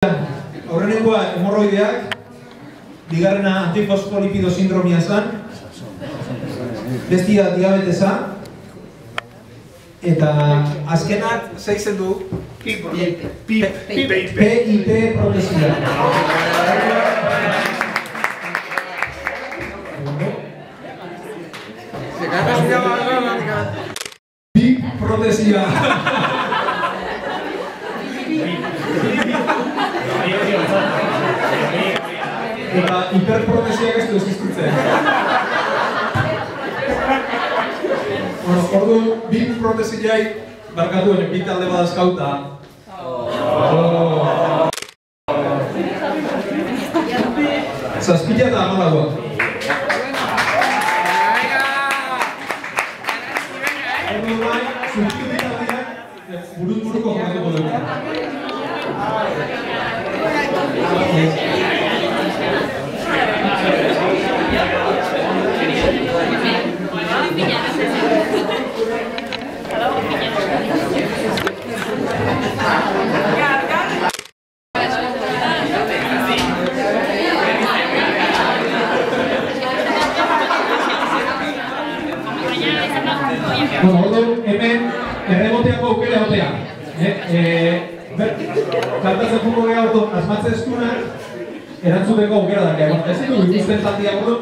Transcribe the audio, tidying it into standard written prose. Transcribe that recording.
Aurrenengoa hemorroideak, bigarrena antifosfolipido sindromia zen, bestia diabetesa, eta azkenak zeizen du PIP protesia. PIP protesia. Eta hiperprotesiak ez du existitzen. Ordu, bi protesiai barkatu ere bi talde badazkauta. Zazpila eta amalagoa. Ordu bai, zuzkiu ditaldiak buruz-buruko jokatuko dugu. Hemen erreboteako aukera aukera. Kantatzen fuko geha asmatze eskunak erantzuteko aukera da. Ez ditu ikusten zaldiak ordu.